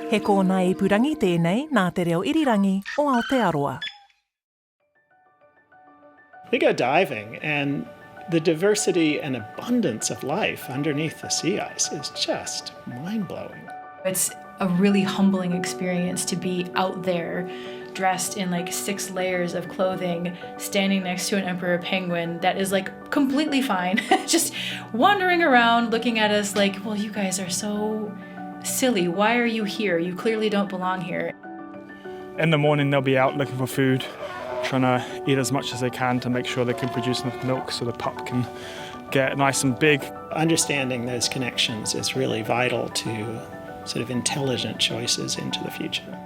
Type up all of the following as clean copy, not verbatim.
He kōna I purangi tēnei nā te reo irirangi o Aotearoa. We go diving, and the diversity and abundance of life underneath the sea ice is just mind-blowing. It's a really humbling experience to be out there, dressed in like 6 layers of clothing, standing next to an emperor penguin that is like completely fine, just wandering around looking at us like, well, you guys are so silly. Why are you here? You clearly don't belong here. In the morning, they'll be out looking for food, trying to eat as much as they can to make sure they can produce enough milk so the pup can get nice and big. Understanding those connections is really vital to sort of intelligent choices into the future.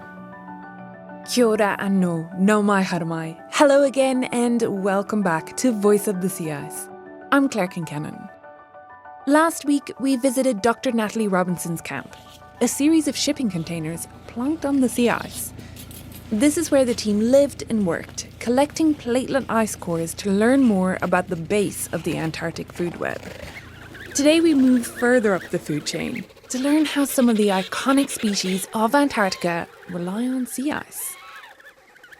Kia ora anō, nau mai haramai. Hello again and welcome back to Voice of the Sea Ice. I'm Claire Kincannon. Last week we visited Dr. Natalie Robinson's camp, a series of shipping containers plonked on the sea ice. This is where the team lived and worked, collecting platelet ice cores to learn more about the base of the Antarctic food web. Today we move further up the food chain to learn how some of the iconic species of Antarctica rely on sea ice.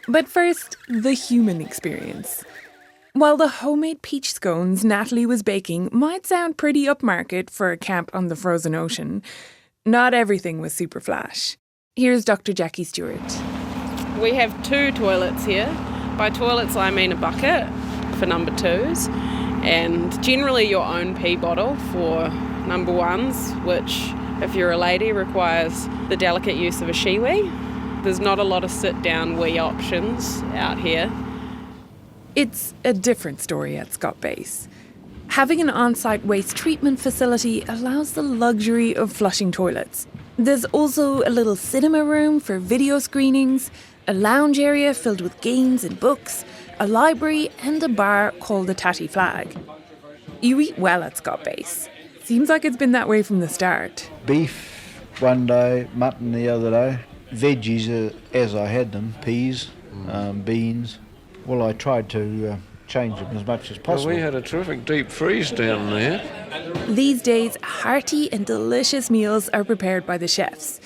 But first, the human experience. While the homemade peach scones Natalie was baking might sound pretty upmarket for a camp on the frozen ocean, not everything was super flash. Here's Dr. Jackie Stewart. We have 2 toilets here. By toilets I mean a bucket for number 2s and generally your own pee bottle for number 1s, which if you're a lady requires the delicate use of a shiwi. There's not a lot of sit-down wee options out here. It's a different story at Scott Base. Having an on-site waste treatment facility allows the luxury of flushing toilets. There's also a little cinema room for video screenings, a lounge area filled with games and books, a library and a bar called the Tatty Flag. You eat well at Scott Base. Seems like it's been that way from the start. Beef one day, mutton the other day. Veggies as I had them, peas, beans. Well, I tried to change them as much as possible. Well, we had a terrific deep freeze down there. These days, hearty and delicious meals are prepared by the chefs.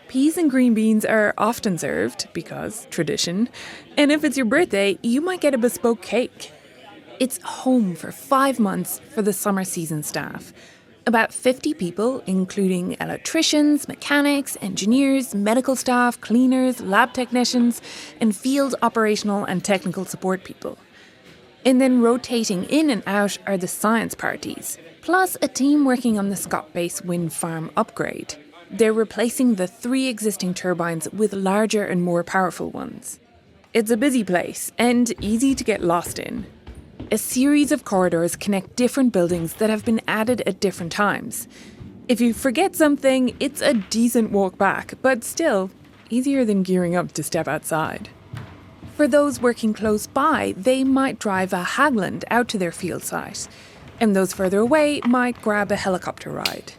Peas and green beans are often served, because tradition. And if it's your birthday, you might get a bespoke cake. It's home for 5 months for the summer season staff. About 50 people, including electricians, mechanics, engineers, medical staff, cleaners, lab technicians, and field operational and technical support people. And then rotating in and out are the science parties, plus a team working on the Scott Base wind farm upgrade. They're replacing the 3 existing turbines with larger and more powerful ones. It's a busy place and easy to get lost in. A series of corridors connect different buildings that have been added at different times. If you forget something, it's a decent walk back, but still, easier than gearing up to step outside. For those working close by, they might drive a Hagland out to their field site, and those further away might grab a helicopter ride.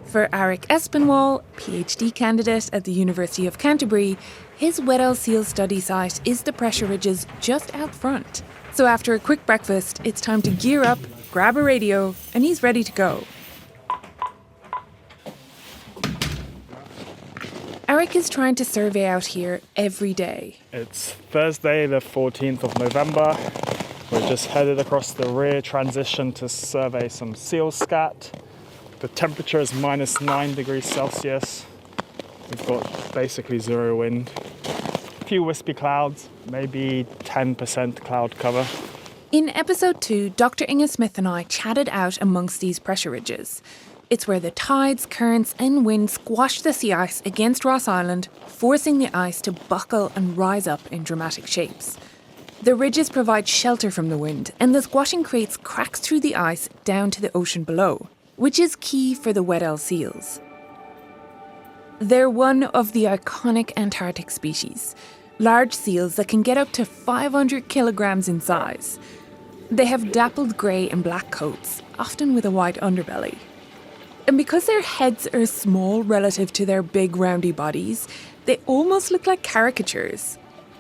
For Eric Espinwall, PhD candidate at the University of Canterbury, his Weddell Seal study site is the pressure ridges just out front. So after a quick breakfast, it's time to gear up, grab a radio, and he's ready to go. Eric is trying to survey out here every day. It's Thursday, the 14th of November. We're just headed across the rear transition to survey some seal scat. The temperature is -9 degrees Celsius. We've got basically 0 wind. A few wispy clouds, maybe 10% cloud cover. In episode 2, Dr. Inga Smith and I chatted out amongst these pressure ridges. It's where the tides, currents and wind squash the sea ice against Ross Island, forcing the ice to buckle and rise up in dramatic shapes. The ridges provide shelter from the wind, and the squashing creates cracks through the ice down to the ocean below, which is key for the Weddell seals. They're one of the iconic Antarctic species, large seals that can get up to 500 kilograms in size. They have dappled grey and black coats, often with a white underbelly. And because their heads are small relative to their big roundy bodies, they almost look like caricatures.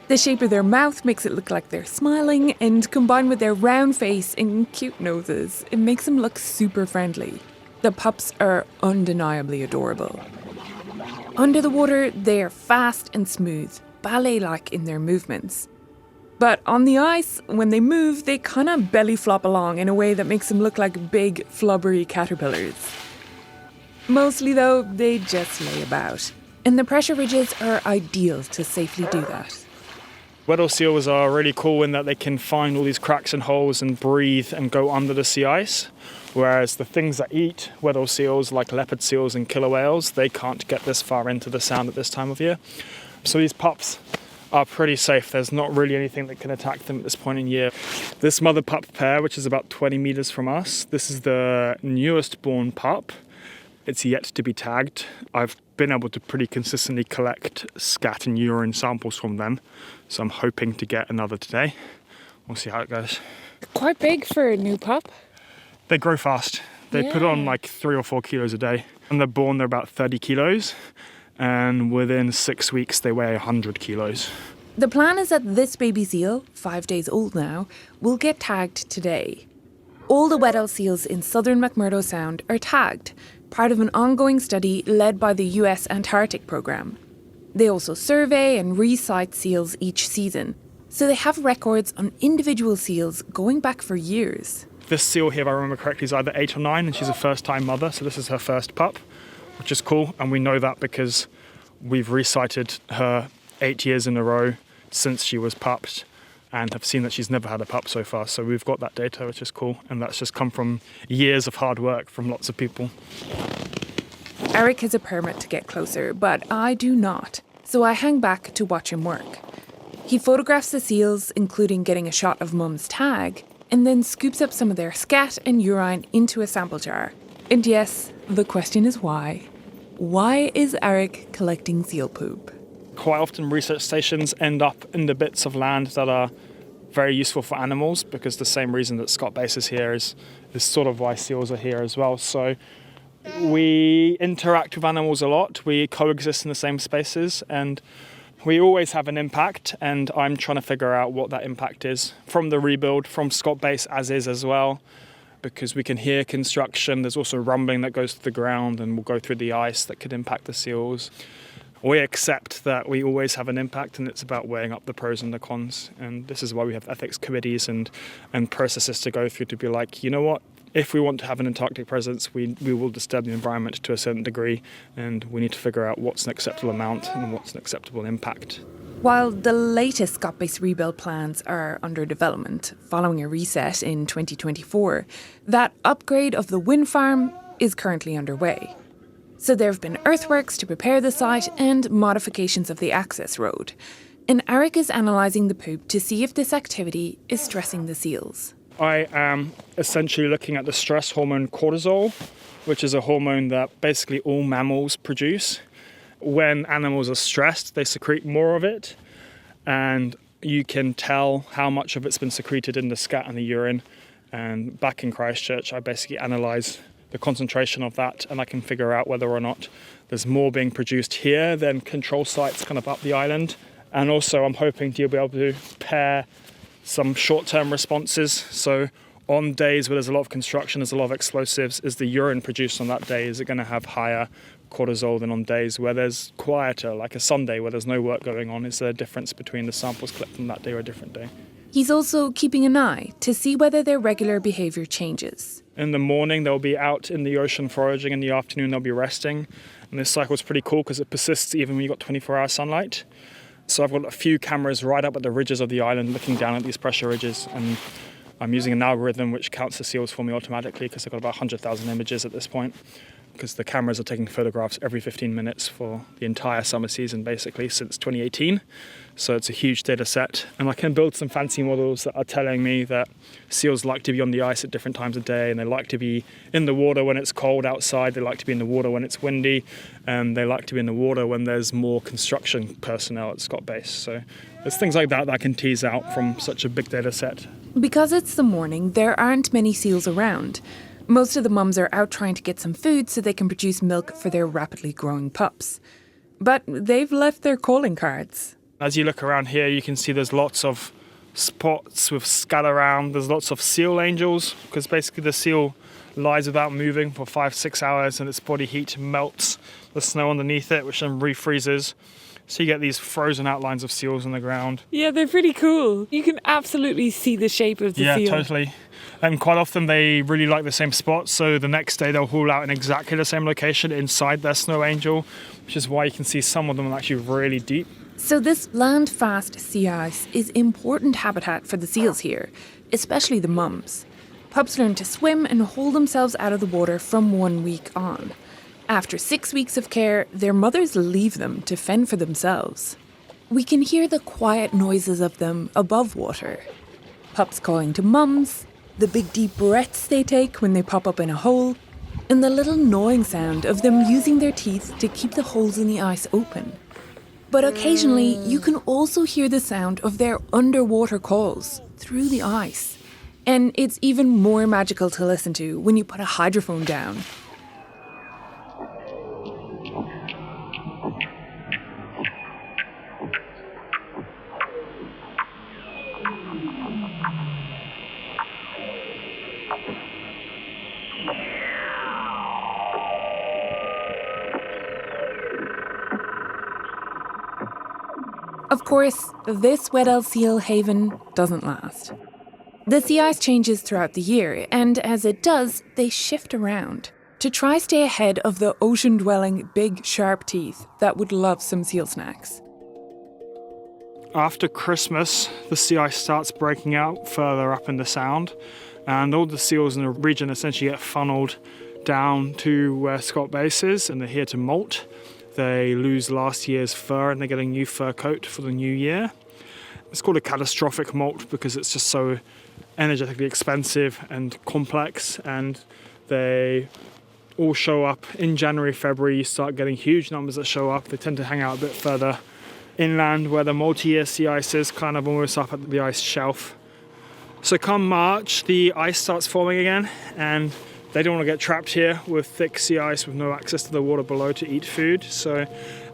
The shape of their mouth makes it look like they're smiling, and combined with their round face and cute noses, it makes them look super friendly. The pups are undeniably adorable. Under the water, they are fast and smooth, ballet-like in their movements. But on the ice, when they move, they kind of belly flop along in a way that makes them look like big, flubbery caterpillars. Mostly, though, they just lay about. And the pressure ridges are ideal to safely do that. Weddell seals are really cool in that they can find all these cracks and holes and breathe and go under the sea ice. Whereas the things that eat Weddell seals, like leopard seals and killer whales, they can't get this far into the sound at this time of year. So these pups are pretty safe. There's not really anything that can attack them at this point in year. This mother pup pair, which is about 20 meters from us, this is the newest born pup. It's yet to be tagged. I've been able to pretty consistently collect scat and urine samples from them, so I'm hoping to get another today. We'll see how it goes. Quite big for a new pup. They grow fast. They put on like 3 or 4 kilos a day. When they're born, they're about 30 kilos, and within 6 weeks, they weigh 100 kilos. The plan is that this baby seal, 5 days old now, will get tagged today. All the Weddell seals in southern McMurdo Sound are tagged, part of an ongoing study led by the US Antarctic program. They also survey and re-site seals each season, so they have records on individual seals going back for years. This seal here, if I remember correctly, is either 8 or 9, and she's a first-time mother, so this is her first pup, which is cool, and we know that because we've recited her 8 years in a row since she was pupped, and have seen that she's never had a pup so far. So we've got that data, which is cool, and that's just come from years of hard work from lots of people. Eric has a permit to get closer, but I do not, so I hang back to watch him work. He photographs the seals, including getting a shot of Mum's tag, and then scoops up some of their scat and urine into a sample jar. And yes, the question is why. Why is Eric collecting seal poop? Quite often research stations end up in the bits of land that are very useful for animals, because the same reason that Scott Base is here is sort of why seals are here as well. So we interact with animals a lot, we coexist in the same spaces, and we always have an impact, and I'm trying to figure out what that impact is from the rebuild, from Scott Base as is as well, because we can hear construction. There's also rumbling that goes to the ground and will go through the ice that could impact the seals. We accept that we always have an impact, and it's about weighing up the pros and the cons. And this is why we have ethics committees and processes to go through to be like, you know what, if we want to have an Antarctic presence, we will disturb the environment to a certain degree, and we need to figure out what's an acceptable amount and what's an acceptable impact. While the latest Scott Base rebuild plans are under development, following a reset in 2024, that upgrade of the wind farm is currently underway. So there have been earthworks to prepare the site and modifications of the access road. And Eric is analysing the poop to see if this activity is stressing the seals. I am essentially looking at the stress hormone cortisol, which is a hormone that basically all mammals produce. When animals are stressed, they secrete more of it, and you can tell how much of it's been secreted in the scat and the urine. And back in Christchurch, I basically analyse the concentration of that, and I can figure out whether or not there's more being produced here than control sites kind of up the island. And also I'm hoping to be able to pair some short-term responses. So on days where there's a lot of construction, there's a lot of explosives, is the urine produced on that day, is it going to have higher cortisol than on days where there's quieter, like a Sunday where there's no work going on? Is there a difference between the samples collected on that day or a different day? He's also keeping an eye to see whether their regular behaviour changes. In the morning, they'll be out in the ocean foraging. In the afternoon, they'll be resting. And this cycle is pretty cool because it persists even when you've got 24-hour sunlight. So I've got a few cameras right up at the ridges of the island looking down at these pressure ridges. And I'm using an algorithm which counts the seals for me automatically because I've got about 100,000 images at this point, because the cameras are taking photographs every 15 minutes for the entire summer season, basically, since 2018. So it's a huge data set. And I can build some fancy models that are telling me that seals like to be on the ice at different times of day, and they like to be in the water when it's cold outside, they like to be in the water when it's windy, and they like to be in the water when there's more construction personnel at Scott Base. So there's things like that I can tease out from such a big data set. Because it's the morning, there aren't many seals around. Most of the mums are out trying to get some food so they can produce milk for their rapidly growing pups. But they've left their calling cards. As you look around here, you can see there's lots of spots with scat around. There's lots of seal angels, because basically the seal lies without moving for 5-6 hours, and its body heat melts the snow underneath it, which then refreezes. So you get these frozen outlines of seals on the ground. Yeah, they're pretty cool. You can absolutely see the shape of the seal. Yeah, totally. And quite often they really like the same spot, so the next day they'll haul out in exactly the same location inside their snow angel, which is why you can see some of them are actually really deep. So this land-fast sea ice is important habitat for the seals here, especially the mums. Pups learn to swim and hold themselves out of the water from 1 week on. After 6 weeks of care, their mothers leave them to fend for themselves. We can hear the quiet noises of them above water. Pups calling to mums, the big deep breaths they take when they pop up in a hole, and the little gnawing sound of them using their teeth to keep the holes in the ice open. But occasionally, you can also hear the sound of their underwater calls through the ice. And it's even more magical to listen to when you put a hydrophone down. Of course, this Weddell seal haven doesn't last. The sea ice changes throughout the year, and as it does, they shift around to try stay ahead of the ocean-dwelling big sharp teeth that would love some seal snacks. After Christmas, the sea ice starts breaking out further up in the sound, and all the seals in the region essentially get funneled down to where Scott Base is, and they're here to molt. They lose last year's fur and they get a new fur coat for the new year. It's called a catastrophic molt because it's just so energetically expensive and complex, and they all show up in January, February. You start getting huge numbers that show up. They tend to hang out a bit further inland where the multi-year sea ice is kind of almost up at the ice shelf. So come March, the ice starts forming again, and they don't want to get trapped here with thick sea ice with no access to the water below to eat food. So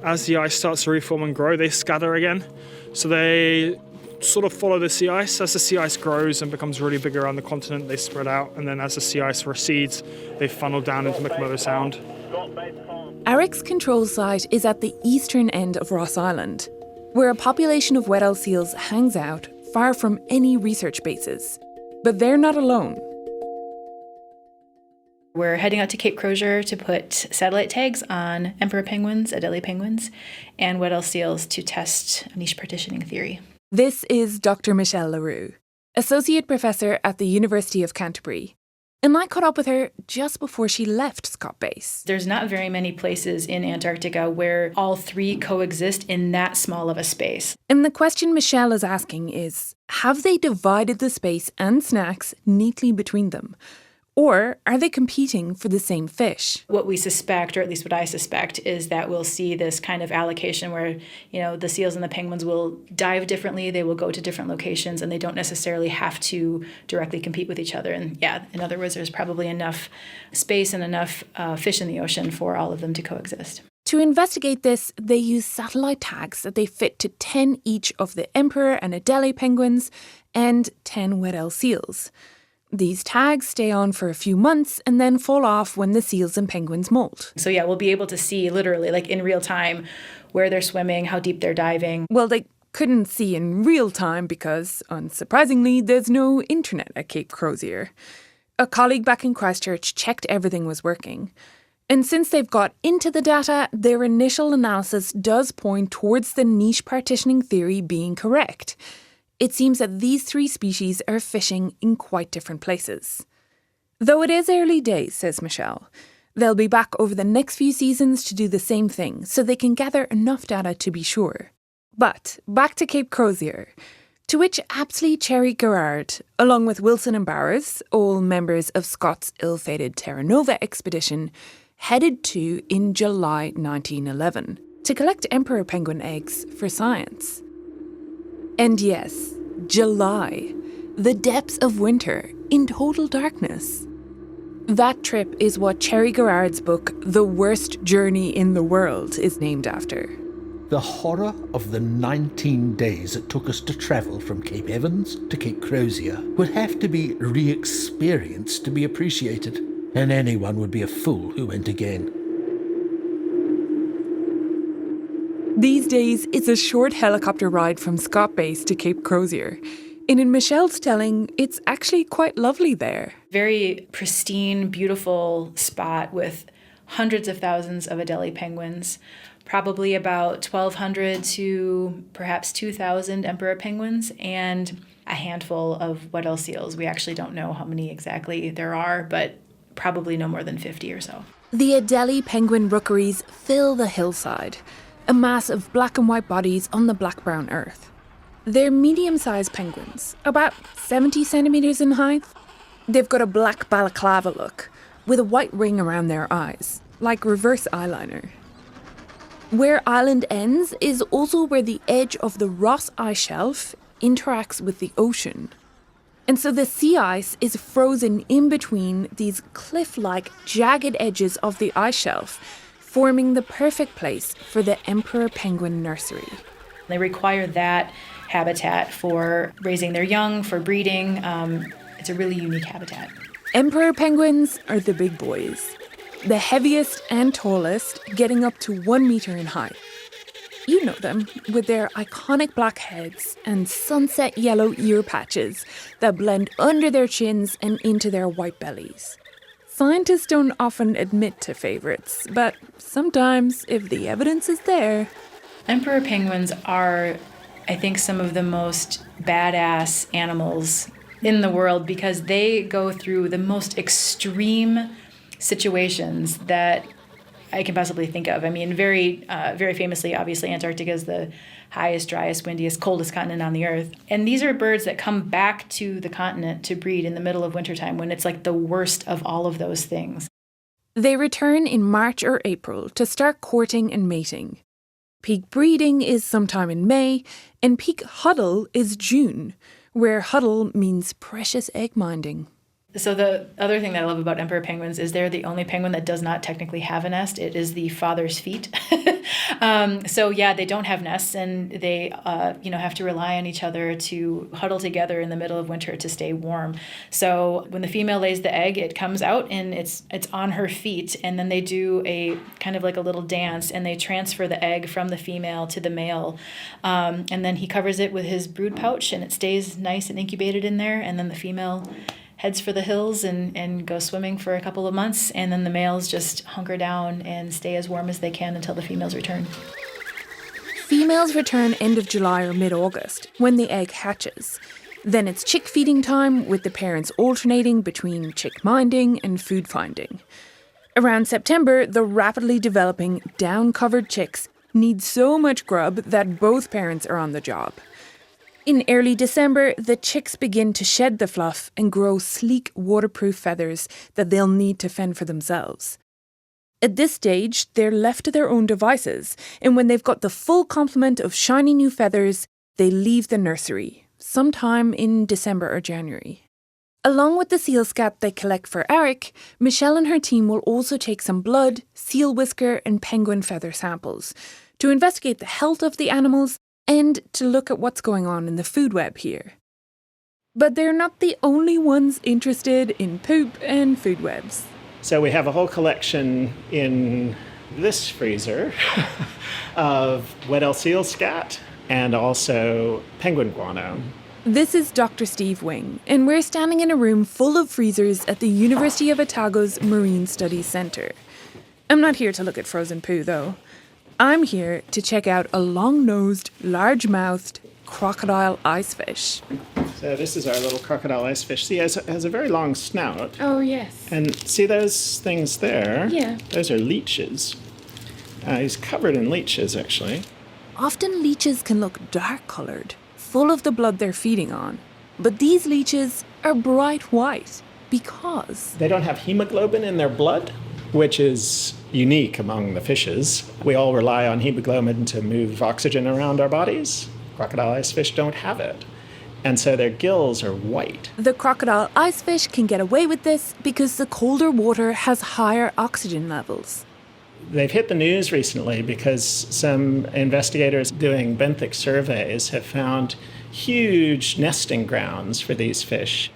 as the ice starts to reform and grow, they scatter again. So they sort of follow the sea ice. As the sea ice grows and becomes really big around the continent, they spread out. And then as the sea ice recedes, they funnel down into McMurdo Sound. Eric's control site is at the eastern end of Ross Island, where a population of Weddell seals hangs out far from any research bases. But they're not alone. We're heading out to Cape Crozier to put satellite tags on emperor penguins, Adelie penguins, and Weddell seals to test niche partitioning theory. This is Dr. Michelle Leroux, Associate Professor at the University of Canterbury. And I caught up with her just before she left Scott Base. There's not very many places in Antarctica where all three coexist in that small of a space. And the question Michelle is asking is, have they divided the space and snacks neatly between them? Or are they competing for the same fish? What we suspect, or at least what I suspect, is that we'll see this kind of allocation where, the seals and the penguins will dive differently, they will go to different locations, and they don't necessarily have to directly compete with each other. And yeah, in other words, there's probably enough space and enough fish in the ocean for all of them to coexist. To investigate this, they use satellite tags that they fit to 10 each of the emperor and Adelie penguins and 10 Weddell seals. These tags stay on for a few months and then fall off when the seals and penguins molt. So yeah, we'll be able to see literally, like in real time, where they're swimming, how deep they're diving. Well, they couldn't see in real time because, unsurprisingly, there's no internet at Cape Crozier. A colleague back in Christchurch checked everything was working. And since they've got into the data, their initial analysis does point towards the niche partitioning theory being correct. It seems that these three species are fishing in quite different places. Though it is early days, says Michelle, they'll be back over the next few seasons to do the same thing so they can gather enough data to be sure. But back to Cape Crozier, to which Apsley Cherry Gerard, along with Wilson and Bowers, all members of Scott's ill-fated Terra Nova expedition, headed to in July 1911 to collect emperor penguin eggs for science. And yes, July, the depths of winter, in total darkness. That trip is what Cherry Gerard's book, The Worst Journey in the World, is named after. The horror of the 19 days it took us to travel from Cape Evans to Cape Crozier would have to be re-experienced to be appreciated. and anyone would be a fool who went again. These days, it's a short helicopter ride from Scott Base to Cape Crozier. And in Michelle's telling, it's actually quite lovely there. Very pristine, beautiful spot with hundreds of thousands of Adelie penguins, probably about 1,200 to perhaps 2,000 emperor penguins, and a handful of Weddell seals. We actually don't know how many exactly there are, but probably no more than 50 or so. The Adelie penguin rookeries fill the hillside, a mass of black and white bodies on the black-brown earth. They're medium-sized penguins, about 70 centimetres in height. They've got a black balaclava look, with a white ring around their eyes, like reverse eyeliner. Where Island ends is also where the edge of the Ross ice shelf interacts with the ocean. And so the sea ice is frozen in between these cliff-like, jagged edges of the ice shelf, forming the perfect place for the emperor penguin nursery. They require that habitat for raising their young, for breeding. It's a really unique habitat. Emperor penguins are the big boys, the heaviest and tallest, getting up to 1 meter in height. You know them, with their iconic black heads and sunset yellow ear patches that blend under their chins and into their white bellies. Scientists don't often admit to favourites, but sometimes, if the evidence is there... Emperor penguins are, I think, some of the most badass animals in the world because they go through the most extreme situations that I can possibly think of. I mean, very famously, obviously, Antarctica is the highest, driest, windiest, coldest continent on the Earth. And these are birds that come back to the continent to breed in the middle of wintertime when it's like the worst of all of those things. They return in March or April to start courting and mating. Peak breeding is sometime in May, and peak huddle is June, where huddle means precious egg minding. So the other thing that I love about emperor penguins is they're the only penguin that does not technically have a nest. It is the father's feet. So yeah, they don't have nests, and they have to rely on each other to huddle together in the middle of winter to stay warm. So when the female lays the egg, it comes out and it's on her feet, and then they do a kind of like a little dance, and they transfer the egg from the female to the male, and then he covers it with his brood pouch, and it stays nice and incubated in there, and then the female heads for the hills and go swimming for a couple of months, and then the males just hunker down and stay as warm as they can until the females return. Females return end of July or mid-August, when the egg hatches. Then it's chick feeding time, with the parents alternating between chick minding and food finding. Around September, the rapidly developing down-covered chicks need so much grub that both parents are on the job. In early December, the chicks begin to shed the fluff and grow sleek, waterproof feathers that they'll need to fend for themselves. At this stage, they're left to their own devices, and when they've got the full complement of shiny new feathers, they leave the nursery, sometime in December or January. Along with the seal scat they collect for Eric, Michelle and her team will also take some blood, seal whisker, and penguin feather samples to investigate the health of the animals and to look at what's going on in the food web here. But they're not the only ones interested in poop and food webs. So we have a whole collection in this freezer of Weddell seal scat and also penguin guano. This is Dr. Steve Wing, and we're standing in a room full of freezers at the University of Otago's Marine Studies Centre. I'm not here to look at frozen poo, though. I'm here to check out a long-nosed, large-mouthed crocodile icefish. So this is our little crocodile icefish. See, it has a very long snout. Oh, yes. And see those things there? Yeah. Those are leeches. He's covered in leeches, actually. Often leeches can look dark-coloured, full of the blood they're feeding on. But these leeches are bright white because they don't have hemoglobin in their blood, which is unique among the fishes. We all rely on hemoglobin to move oxygen around our bodies. Crocodile icefish don't have it. And so their gills are white. The crocodile icefish can get away with this because the colder water has higher oxygen levels. They've hit the news recently because some investigators doing benthic surveys have found huge nesting grounds for these fish.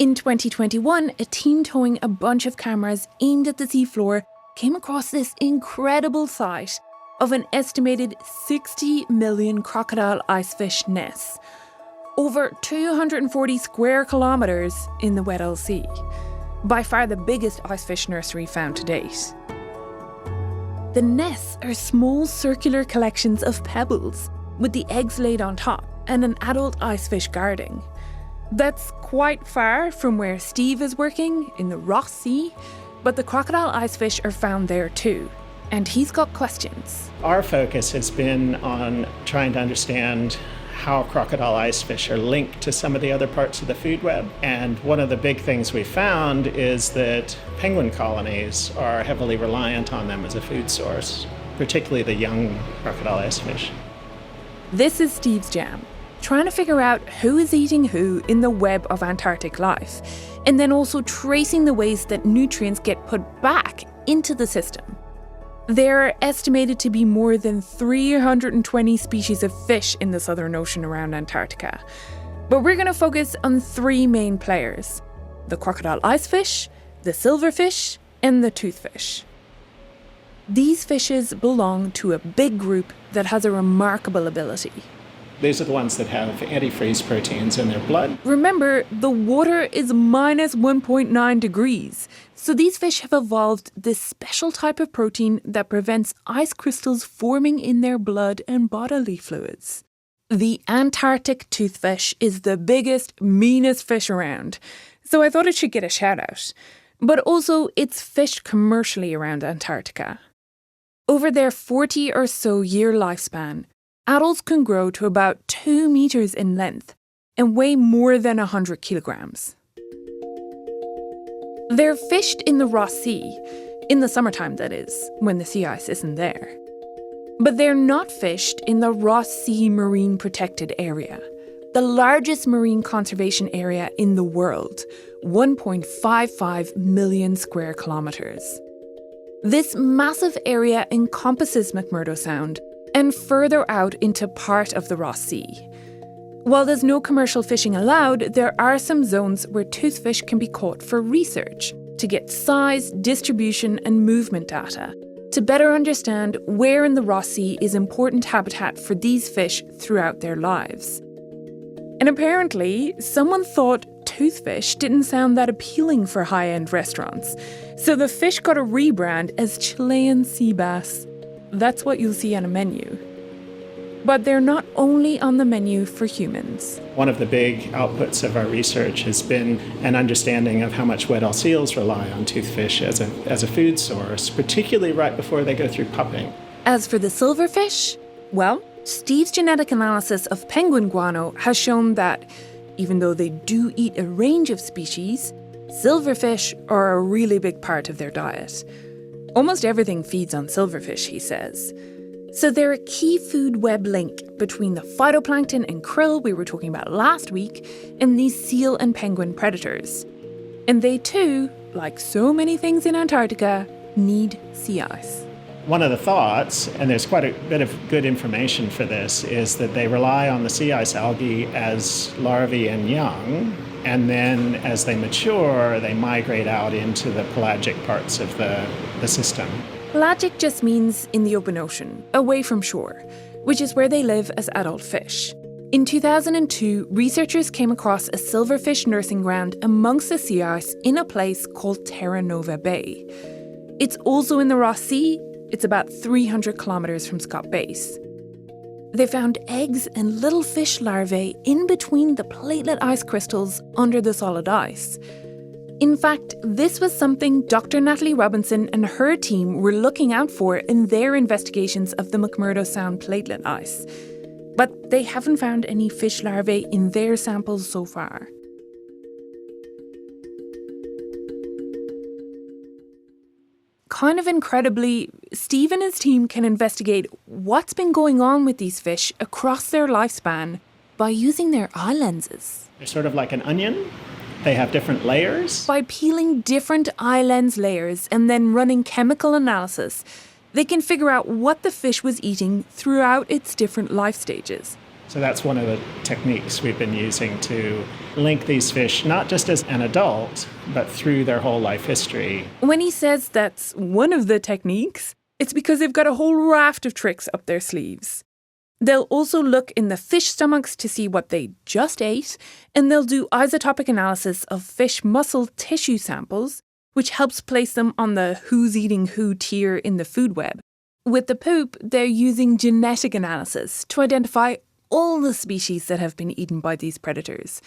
In 2021, a team towing a bunch of cameras aimed at the seafloor came across this incredible sight of an estimated 60 million crocodile icefish nests, over 240 square kilometres in the Weddell Sea. By far the biggest icefish nursery found to date. The nests are small circular collections of pebbles, with the eggs laid on top and an adult icefish guarding. That's quite far from where Steve is working, in the Ross Sea, but the crocodile icefish are found there too, and he's got questions. Our focus has been on trying to understand how crocodile icefish are linked to some of the other parts of the food web. And one of the big things we found is that penguin colonies are heavily reliant on them as a food source, particularly the young crocodile icefish. This is Steve's jam, trying to figure out who is eating who in the web of Antarctic life, and then also tracing the ways that nutrients get put back into the system. There are estimated to be more than 320 species of fish in the Southern Ocean around Antarctica. But we're going to focus on three main players: the crocodile icefish, the silverfish, and the toothfish. These fishes belong to a big group that has a remarkable ability. These are the ones that have antifreeze proteins in their blood. Remember, the water is minus 1.9 degrees, so these fish have evolved this special type of protein that prevents ice crystals forming in their blood and bodily fluids. The Antarctic toothfish is the biggest, meanest fish around, so I thought it should get a shout out. But also, it's fished commercially around Antarctica. Over their 40 or so year lifespan, adults can grow to about 2 meters in length and weigh more than 100 kilograms. They're fished in the Ross Sea, in the summertime that is, when the sea ice isn't there. But they're not fished in the Ross Sea Marine Protected Area, the largest marine conservation area in the world, 1.55 million square kilometres. This massive area encompasses McMurdo Sound and further out into part of the Ross Sea. While there's no commercial fishing allowed, there are some zones where toothfish can be caught for research to get size, distribution, and movement data to better understand where in the Ross Sea is important habitat for these fish throughout their lives. And apparently, someone thought toothfish didn't sound that appealing for high-end restaurants, so the fish got a rebrand as Chilean sea bass. That's what you'll see on a menu. But they're not only on the menu for humans. One of the big outputs of our research has been an understanding of how much Weddell seals rely on toothfish as a food source, particularly right before they go through pupping. As for the silverfish, well, Steve's genetic analysis of penguin guano has shown that, even though they do eat a range of species, silverfish are a really big part of their diet. Almost everything feeds on silverfish, he says. So they're a key food web link between the phytoplankton and krill we were talking about last week and these seal and penguin predators. And they too, like so many things in Antarctica, need sea ice. One of the thoughts, and there's quite a bit of good information for this, is that they rely on the sea ice algae as larvae and young, and then as they mature, they migrate out into the pelagic parts of the system. Pelagic just means in the open ocean, away from shore, which is where they live as adult fish. In 2002, researchers came across a silverfish nursing ground amongst the sea ice in a place called Terra Nova Bay. It's also in the Ross Sea. It's about 300 kilometres from Scott Base. They found eggs and little fish larvae in between the platelet ice crystals under the solid ice. In fact, this was something Dr. Natalie Robinson and her team were looking out for in their investigations of the McMurdo Sound platelet ice. But they haven't found any fish larvae in their samples so far. Kind of incredibly, Steve and his team can investigate what's been going on with these fish across their lifespan by using their eye lenses. They're sort of like an onion. They have different layers. By peeling different eye lens layers and then running chemical analysis, they can figure out what the fish was eating throughout its different life stages. So that's one of the techniques we've been using to link these fish, not just as an adult, but through their whole life history. When he says that's one of the techniques, it's because they've got a whole raft of tricks up their sleeves. They'll also look in the fish stomachs to see what they just ate, and they'll do isotopic analysis of fish muscle tissue samples, which helps place them on the who's eating who tier in the food web. With the poop, they're using genetic analysis to identify all the species that have been eaten by these predators.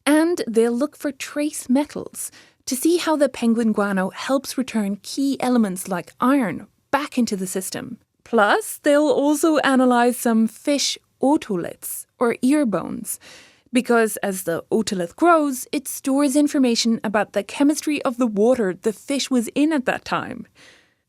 And they'll look for trace metals to see how the penguin guano helps return key elements like iron back into the system. Plus, they'll also analyse some fish otoliths, or ear bones, because as the otolith grows, it stores information about the chemistry of the water the fish was in at that time.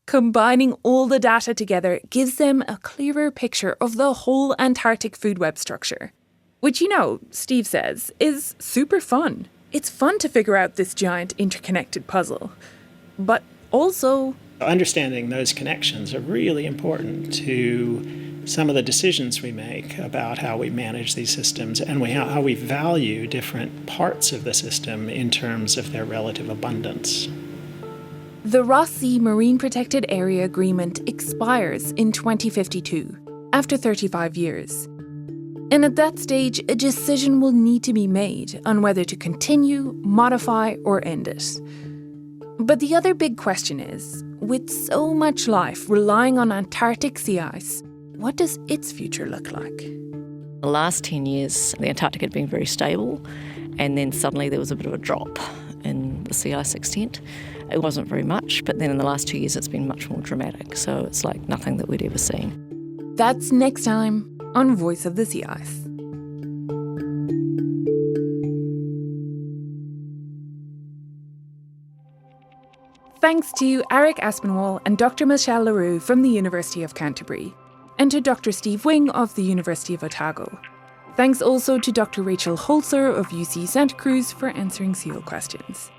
Combining all the data together gives them a clearer picture of the whole Antarctic food web structure. Which, you know, Steve says, is super fun. It's fun to figure out this giant interconnected puzzle. But also, understanding those connections are really important to some of the decisions we make about how we manage these systems and how we value different parts of the system in terms of their relative abundance. The Ross Sea Marine Protected Area Agreement expires in 2052, after 35 years. And at that stage, a decision will need to be made on whether to continue, modify, or end it. But the other big question is, with so much life relying on Antarctic sea ice, what does its future look like? The last 10 years, the Antarctic had been very stable, and then suddenly there was a bit of a drop in the sea ice extent. It wasn't very much, but then in the last 2 years it's been much more dramatic, so it's like nothing that we'd ever seen. That's next time on Voice of the Sea Ice. Thanks to Eric Aspinwall and Dr. Michelle Leroux from the University of Canterbury, and to Dr. Steve Wing of the University of Otago. Thanks also to Dr. Rachel Holzer of UC Santa Cruz for answering seal questions.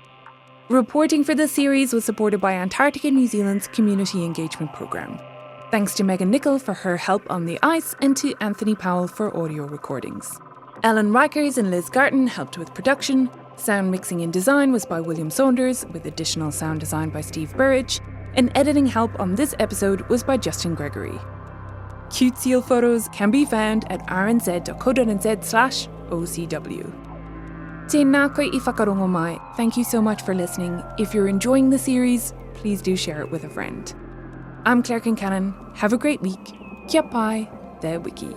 Reporting for this series was supported by Antarctica New Zealand's Community Engagement Programme. Thanks to Megan Nicol for her help on the ice and to Anthony Powell for audio recordings. Ellen Rikers and Liz Garton helped with production. Sound mixing and design was by William Saunders, with additional sound design by Steve Burridge, and editing help on this episode was by Justin Gregory. Cute seal photos can be found at rnz.co.nz/OCW. Tēnā koe I whakarongo mai. Thank you so much for listening. If you're enjoying the series, please do share it with a friend. I'm Claire Kincannon. Have a great week. Kia pai, te wiki.